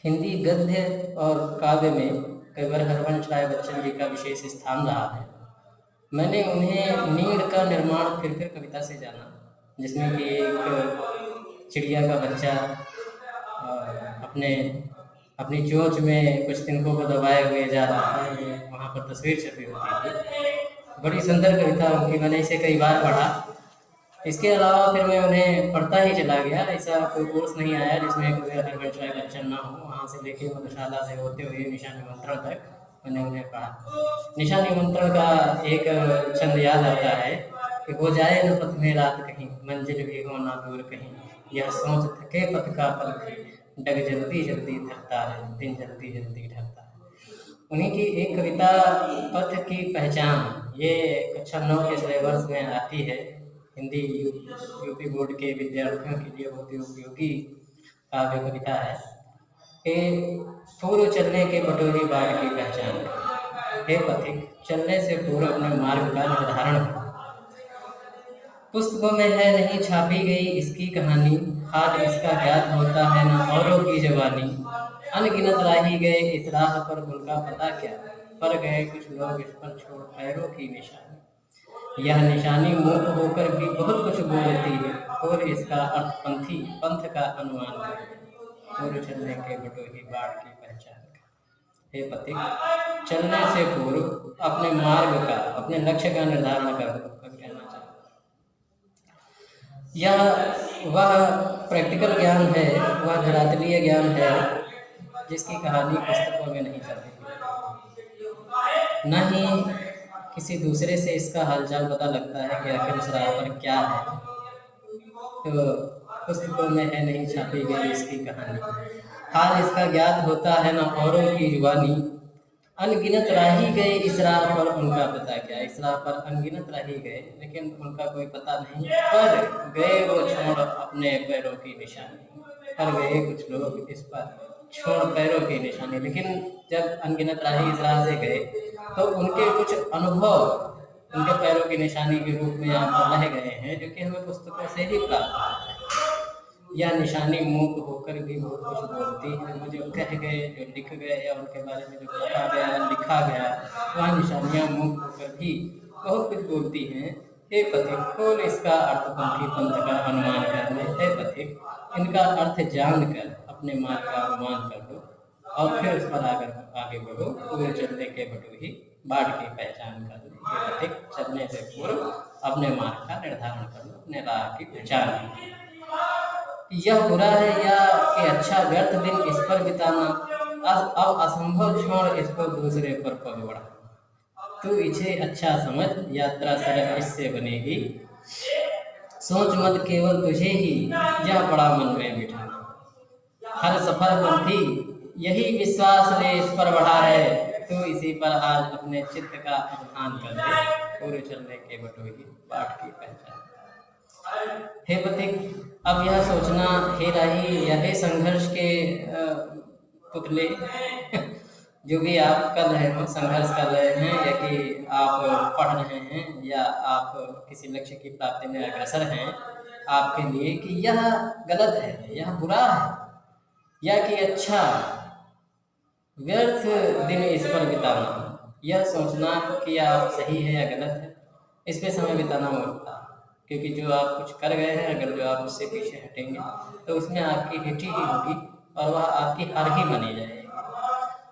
हिंदी गद्य और काव्य में कविवर हरवंश राय बच्चन जी का विशेष स्थान रहा है। मैंने उन्हें नीड़ का निर्माण फिर कविता से जाना, जिसमें कि एक चिड़िया का बच्चा अपनी चोंच में कुछ तिनकों को दबाए हुए जा रहा है, वहाँ पर तस्वीर छपी होती थी। बड़ी सुंदर कविता उनकी, मैंने इसे कई बार पढ़ा। इसके अलावा फिर मैं उन्हें पढ़ता ही चला गया। ऐसा कोई कोर्स नहीं आया जिसमें कोई हरवंश राय बच्चन ना हो। वहाँ से लेके मधुशाला से होते हुए निशा निमंत्रण तक मैंने उन्हें पढ़ा। निशा निमंत्रण का एक छंद याद आता है कि हो जाए न पथ में रात कहीं, मंजिल भी हो ना दूर कहीं, यह सोच थके पथ का पलखी, डग जल्दी जल्दी धरता है, दिन जल्दी जल्दी ढलता है। उन्हीं की एक कविता पथ की पहचान, ये कक्षा 9 के सिलेबस में आती है। हिंदी यूपी बोर्ड के विद्यार्थियों के लिए बहुत ही उपयोगी काव्य कविता है कि पूर्व चलने के बटोही बाढ़ की पहचान, हे पथिक चलने से पूर्व अपने मार्ग का निर्धारण कर। पुस्तकों में है नहीं छापी गई इसकी कहानी, हाल इसका ज्ञात होता है न औरों की जवानी, अनगिनत राही गए इस राह पर उनका पता क्या, पर गए कुछ लोग इस पर छोड़ पैरों की निशानी। यह निशानी मूक होकर भी बहुत कुछ बोलती है, और इसका अर्थ पंथ का अनुमान है, पूर्व चलने के बटोही बाढ़ की पहचान का। हे पथिक चलने से पूर्व अपने मार्ग का, अपने लक्ष्य का निर्धारण करो, कहना चाहता। यह वह प्रैक्टिकल ज्ञान है, वह धरातलीय ज्ञान है जिसकी कहानी पुस्तकों में नहीं चलती, न ही किसी दूसरे से इसका हालचाल पता लगता है कि आखिर उस राह पर क्या है। तो पुस्तकों में है नहीं छापी गई इसकी कहानी, हाल इसका ज्ञात होता है न औरों की जुबानी, अनगिनत राही गए इस राह पर उनका पता क्या। इस राह पर अनगिनत राही गए, लेकिन उनका कोई पता नहीं, पर गए वो छोड़ अपने पैरों की निशानी, पर गए कुछ लोग इस पर छोड़ पैरों की निशानी। लेकिन जब अनगिनत राही इस राह से गए तो उनके कुछ अनुभव उनके पैरों की निशानी के रूप में यहाँ पर रह गए हैं, जो कि हमें पुस्तकों से ही प्राप्त होता है। यह निशानी मूक होकर भी बहुत कुछ बोलती है। वो जो कह गए, जो लिख गए, या उनके बारे में जो कहा गया, लिखा गया, वह निशानियाँ मूक होकर भी बहुत कुछ बोलती हैं। हे पथिक खोल इसका अर्थ पंथ का अनुमान कर ले। हे पथिक इनका अर्थ जान कर अपने मार्ग का अनुमान कर लो, और फिर उस पर आगे बढ़ो, पूरे चलने के बटोही बाढ़ की पहचान कर लो। हे पथिक चलने से पूर्व अपने मार्ग का निर्धारण कर लो, अपने राह की पहचान कर लो। यह बुरा है या कि अच्छा व्यर्थ दिन इस पर बिताना, अब असंभव छोड़ इसको दूसरे पर पग बढ़ा, तू इसे अच्छा समझ यात्रा सरल इससे बनेगी, सोच मत केवल तुझे ही यह बड़ा मन में बिठाना, हर सफर पंथी यही विश्वास ले इस पर बढ़ा है, तू इसी पर आज अपने चित्त का अभिमान कर दे, पूरे चलने के बटोही बाढ़ की पहचान। हे पथिक अब यह सोचना, हे राही या हे संघर्ष के पुतले जो भी आप कर रहे हो, संघर्ष कर रहे हैं, या कि आप पढ़ रहे हैं, या आप किसी लक्ष्य की प्राप्ति में अग्रसर हैं, आपके लिए कि यह गलत है, यह बुरा है, या कि अच्छा व्यर्थ दिन इस पर बिताना। यह सोचना कि आप सही है या गलत है, इस पे समय बिताना मूर्खता, क्योंकि जो आप कुछ कर गए हैं, अगर जो आप उससे पीछे हटेंगे तो उसमें आपकी हिटी ही होगी और वह आपकी हार ही बनी जाएगी।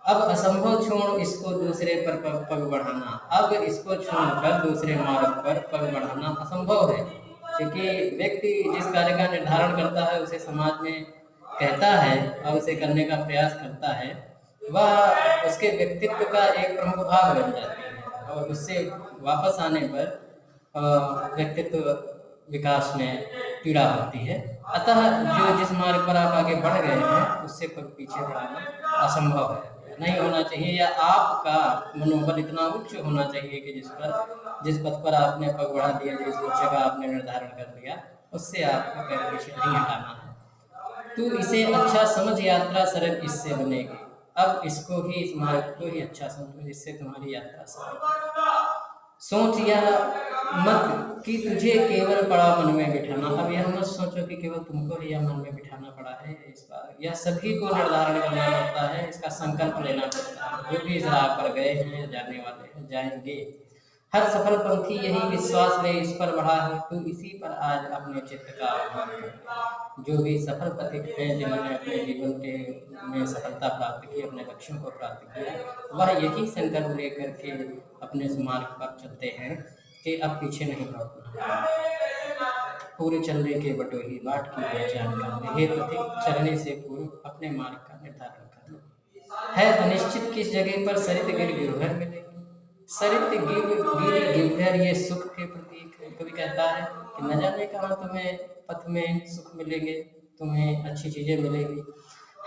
अब असंभव छोड़ इसको दूसरे पर पग बढ़ाना, अब इसको छोड़कर दूसरे मार्ग पर पग बढ़ाना असंभव है, क्योंकि व्यक्ति जिस कार्य का निर्धारण करता है, उसे समाज में कहता है और उसे करने का प्रयास करता है, वह उसके व्यक्तित्व का एक प्रमुख भाग बन जाती है, और उससे वापस आने पर व्यक्तित्व विकास में पीड़ा होती है। अतः जो जिस मार्ग पर आप आगे बढ़ गए हैं, उससे कोई पीछे बढ़ाना असंभव है, नहीं होना चाहिए, या आपका मनोबल इतना उच्च होना चाहिए कि जिस पथ पर आपने पग बढ़ा दिया, जिस लक्ष्य का आपने निर्धारण कर लिया, उससे आपको पैर पीछे नहीं हटाना है। तू इसे अच्छा समझ यात्रा सरल इससे बनेगी, अब इसको ही, इस मार्ग को ही अच्छा समझो, जिससे तुम्हारी यात्रा सरल। सोच यह मत कि तुझे केवल पड़ा मन में बिठाना। अब यह मत सोचो कि केवल तुमको ही यह मन में बिठाना पड़ा है। इस बार यह सभी को निर्धारण करना पड़ता है, इसका संकल्प लेना पड़ता है। जो भी इस राह पर गए हैं, जाने वाले हैं, जाएंगे। हर सफल पंथी यही विश्वास ले इस पर बढ़ा है, तू इसी पर आज अपने चित्त का आह्वान कर। जो भी सफल पथिक हैं, जिन्होंने अपने जीवन के में सफलता प्राप्त की, अपने लक्ष्यों को प्राप्त किया, वह यही संकल्प लेकर के अपने इस मार्ग पर चलते हैं कि अब पीछे नहीं लौटना। पूरे चलने के बटोही बाट की पहचान कर ले। हे पथिक, चलने से पूर्व अपने मार्ग का निर्धारण कर लो। है अनिश्चित किस जगह पर सरित गिर गिरधर मिलेगी। सरित गिर गिरधर ये सुख के प्रतीक है। कभी कहता है कि न जाने कहाँ तुम्हें पथ में सुख मिलेंगे, तुम्हें अच्छी चीजें मिलेंगी।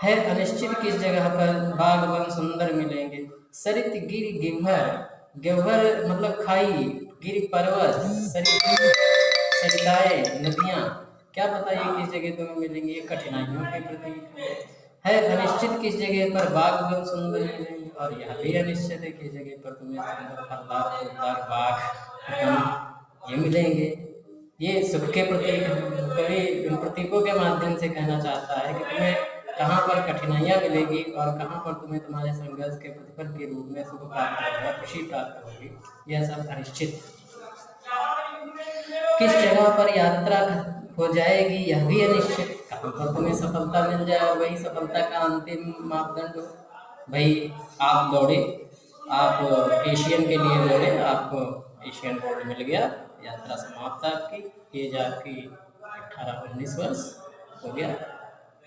है अनिश्चित किस जगह पर बाग वन सुंदर मिलेंगे। सरित गिर गिरधर, गिरधर मतलब खाई, गिर पर्वत, सरिताएं नदियां, क्या पता ये किस जगह तुम्हें मिलेंगी। ये कठिनाइयों के प्रतीक है अनिश्चित किस जगह पर बाग वन सुंदर मिलेंगे, और यह भी अनिश्चित है किस जगह पर तुम्हें सुंदर फलदार फूलदार बाग ये मिलेंगे। ये सुख के प्रतीक हैं। कवि इन प्रतीकों के माध्यम से कहना चाहता है कि तुम्हें कहाँ पर कठिनाइयाँ मिलेगी और कहाँ पर तुम्हें तुम्हारे संघर्ष के प्रतिफल के रूप में सुख प्राप्त होगा, खुशी प्राप्त होगी, यह सब अनिश्चित। किस जगह पर यात्रा हो जाएगी, यह भी अनिश्चित। कहाँ पर तुम्हें सफलता मिल जाए और वही सफलता का अंतिम मापदंड हो। भाई आप दौड़े, आप एशियन के लिए दौड़े, आपको एशियन गोल्ड मिल गया, यात्रा समाप्त आपकी, एज आपकी 18-19 वर्ष हो गया।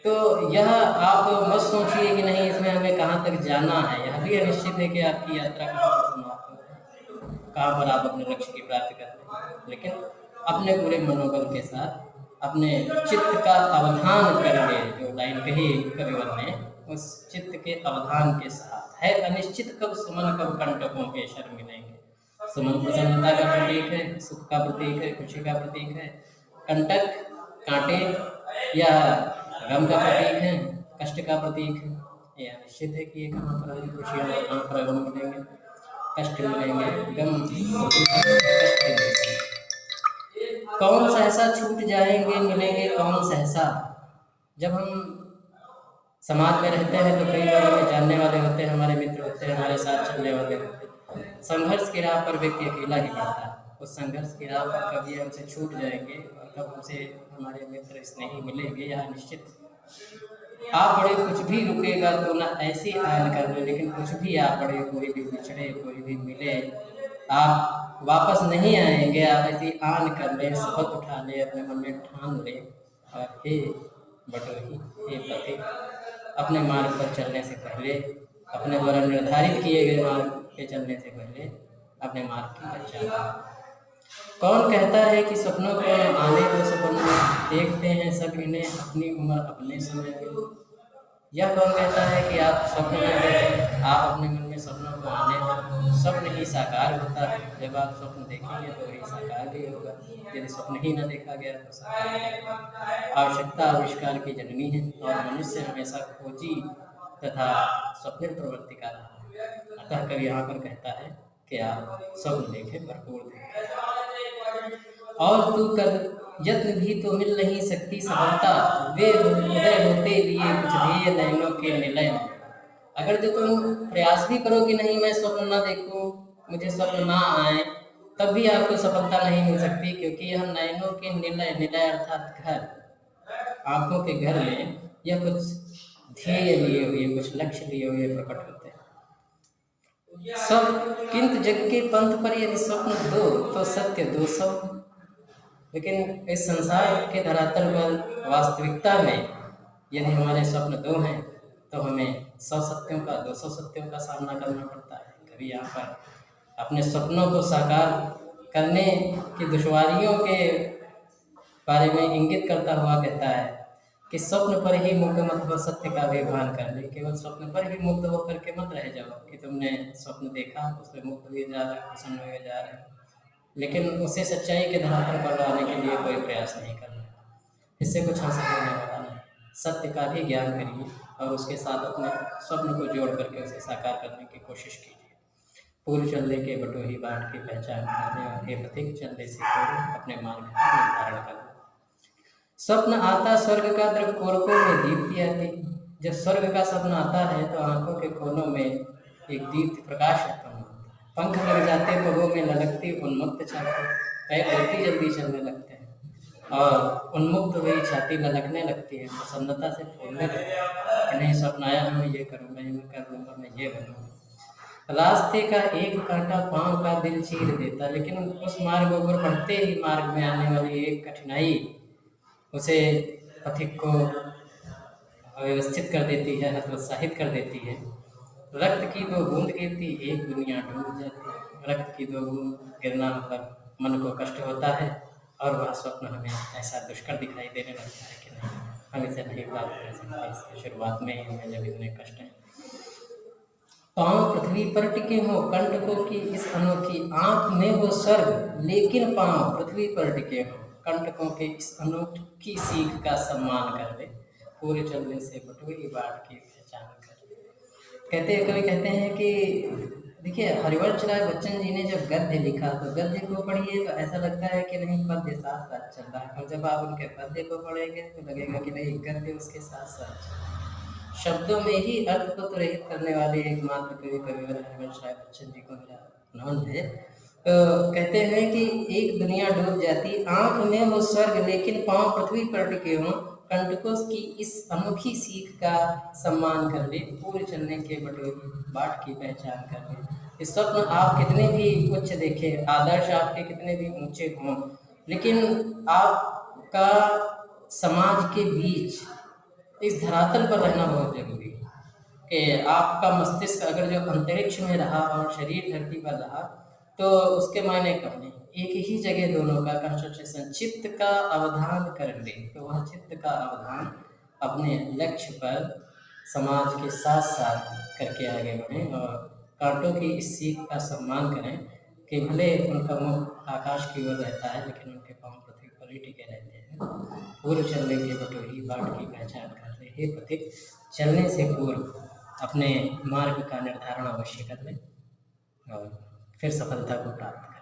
तो यह आप मत सोचिए कि नहीं इसमें हमें कहाँ तक जाना है। यह भी अनिश्चित है कि आपकी यात्रा कहाँ पर समाप्त हो, कहाँ पर आप अपने लक्ष्य की प्राप्ति कर रहे हैं। लेकिन अपने पूरे मनोबल के साथ अपने चित्त का अवधान करेंगे। जो लाइन कही कविवर ने, उस चित्त के अवधान के साथ। है अनिश्चित कब सुमन कब कंटकों के शर मिलेंगे। सुमन प्रसन्नता का प्रतीक है, सुख का प्रतीक है, खुशी का प्रतीक है। कंटक कांटे या गम का प्रतीक है, कष्ट का प्रतीक है। यह निश्चित है कि ये कहाँ पर हमें खुशी और कहाँ पर गम मिलेंगे, कष्ट मिलेंगे, गम कष्ट मिलेंगे। कौन सहसा छूट जाएंगे मिलेंगे कौन सहसा। जब हम समाज में रहते हैं तो कई लोग हमें जानने वाले होते हैं, हमारे मित्र होते हैं, हमारे साथ चलने वाले होते हैं। संघर्ष की राह पर व्यक्ति अकेला ही बढ़ता है। उस संघर्ष की राह पर कभी हमसे छूट जाएंगे और कब हमसे हमारे मित्र स्नेही मिलेंगे, यह निश्चित। आप बड़े कुछ भी रुकेगा तो ना ऐसी आयन कर ले, लेकिन कुछ भी आप बड़े, कोई भी बिछड़े, कोई भी मिले, आप वापस नहीं आएंगे। आप ऐसी आन कर ले, शपथ उठा ले, अपने मन में ठान ले, और हे बटोही, हे पथिक, अपने मार्ग पर चलने से पहले, अपने द्वारा निर्धारित किए गए मार्ग पे चलने से पहले अपने मार्ग की पहचान। कौन कहता है कि सपनों को आने दो, सपनों देखते हैं सब इन्हें, अपनी उम्र अपने समय में। यह कौन कहता है कि आप स्वप्न में देखें, आप अपने मन में सपनों को आने दो। स्वप्न ही साकार होता है। जब आप स्वप्न देखेंगे तो वही साकार भी होगा। यदि स्वप्न ही न देखा गया तो साकार नहीं होगा। आवश्यकता आविष्कार की जननी है और मनुष्य हमेशा खोजी तथा स्वप्न प्रवृत्ति का रहा है। अतः कवि यहाँ पर कहता है कि आप स्वप्न देखें, भरपूर देखें। और तू कर यत्न भी तो मिल नहीं सकती सफलता, वे उदय होते लिए कुछ ध्येय नयनों के निलय में। अगर जो तुम प्रयास भी करो कि नहीं मैं स्वप्न ना देखूं, मुझे स्वप्न ना आए, तब भी आपको सफलता नहीं मिल सकती। क्योंकि यह नयनों के निलय, निलय अर्थात घर, आंखों के घर में यह कुछ ध्येय लिए हुए, कुछ लक्ष्य लिए हुए प्रकट होते हैं। सब किंतु जग के पंथ पर यदि स्वप्न दो तो सत्य 200। लेकिन इस संसार के धरातल पर वास्तविकता में यदि हमारे स्वप्न 2 हैं तो हमें 100 सत्यों का, 200 सत्यों का सामना करना पड़ता है। कभी यहाँ पर अपने सपनों को साकार करने की दुश्वारियों के बारे में इंगित करता हुआ कहता है कि स्वप्न पर ही मुक्त मत हो, सत्य का भी भान कर ले। केवल स्वप्न पर ही मुक्त होकर के मत रह जाओ कि तुमने स्वप्न देखा, उसमें मुक्त हुए जा रहे, प्रसन्न हुए जा रहे, लेकिन उसे सच्चाई के धरातल पर लाने के लिए कोई प्रयास नहीं करना। इससे कुछ हासिल होने वाला नहीं। सत्य का भी ज्ञान करिए और उसके साथ अपने स्वप्न को जोड़ करके उसे साकार करने की कोशिश कीजिए। पूर्व चलने के बटोही बाट की पहचान कर ले, और हे पथिक चलने से पूर्व अपने मार्ग का निर्धारण कर ले। स्वप्न आता स्वर्ग का, द्रव कोरकों में दीप्ति आती। जब स्वर्ग का स्वप्न आता है तो आंखों के कोनों में एक दीप्ति प्रकाश उत्पन्न होता है, पंख लग जाते, पगों में ललकती उन्मुक्त छाती, पैर जल्दी जल्दी चलने लगते हैं और उन्मुक्त हुई छाती ललकने लगती है, प्रसन्नता से फूलने लगती है कि नहीं, स्वप्न आया है, मैं ये करूँगा, ये मैं कर लूँगा, मैं ये बनूँगा। रास्ते का एक कांटा पांव का दिल चीर देता, लेकिन उस मार्ग पर बढ़ते ही मार्ग में आने वाली एक कठिनाई उसे पथिक को व्यवस्थित कर देती है, हतोत्साहित कर देती है। रक्त की दो बूंद गिरती, एक दुनिया डूब जाती। रक्त की दो बूंद गिरना मतलब मन को कष्ट होता है, और वह स्वप्न हमें ऐसा दुष्कर दिखाई देने लगता है कि नहीं, हम इसे नहीं प्राप्त कर सकते, इसकी शुरुआत में ही हमें जब इतने कष्ट हैं। पांव पृथ्वी पर टिके हों, कंटकों की इस अनोखी आंख में हो स्वर्ग, लेकिन पांव पृथ्वी पर टिके हों, कंटकों के इस अनोखी सीख का सम्मान कर ले, पूरे चलने से बटोही बाट की पहचान कर ले। कहते कवि कहते हैं कि देखिए, हरिवंश राय बच्चन जी ने जब गद्य लिखा तो गद्य को पढ़िए तो ऐसा लगता है कि नहीं पद्य साथ साथ चल रहा है, और जब आप उनके पद्य को पढ़ेंगे तो लगेगा कि नहीं गद्य उसके साथ साथ चल रहा है। शब्दों में ही अर्थ को रहित करने वाले एकमात्र कवि कविवर हरिवंश राय बच्चन जी को मेरा नमन है। तो कहते हैं कि एक दुनिया डूब जाती, आंख में हो स्वर्ग, लेकिन पांव पृथ्वी पर टिके हों, कंटकों की इस अनोखी सीख का सम्मान कर ले, पूरे चलने के बटोही बाट की पहचान कर ले। इस स्वप्न आप कितने भी उच्च देखें, आदर्श आपके कितने भी ऊंचे हों, लेकिन आपका समाज के बीच इस धरातल पर रहना बहुत जरूरी है कि आपका मस्तिष्क अगर जो अंतरिक्ष में रहा और शरीर धरती पर रहा तो उसके मायने कम नहीं। एक ही जगह दोनों का कंसंट्रेशन, चित्त का अवधान कर ले तो वह चित्त का अवधान अपने लक्ष्य पर समाज के साथ साथ करके आगे बढ़ें, और कांटों की इस सीख का सम्मान करें कि भले उनका मुख आकाश की ओर रहता है लेकिन उनके पांव पृथ्वी पर ही टिके रहते हैं। पूर्व चलने के बटोही बाट की पहचान कर ले, हे पथिक चलने से पूर्व अपने मार्ग का निर्धारण अवश्य कर ले और फिर सफलता को प्राप्त करें।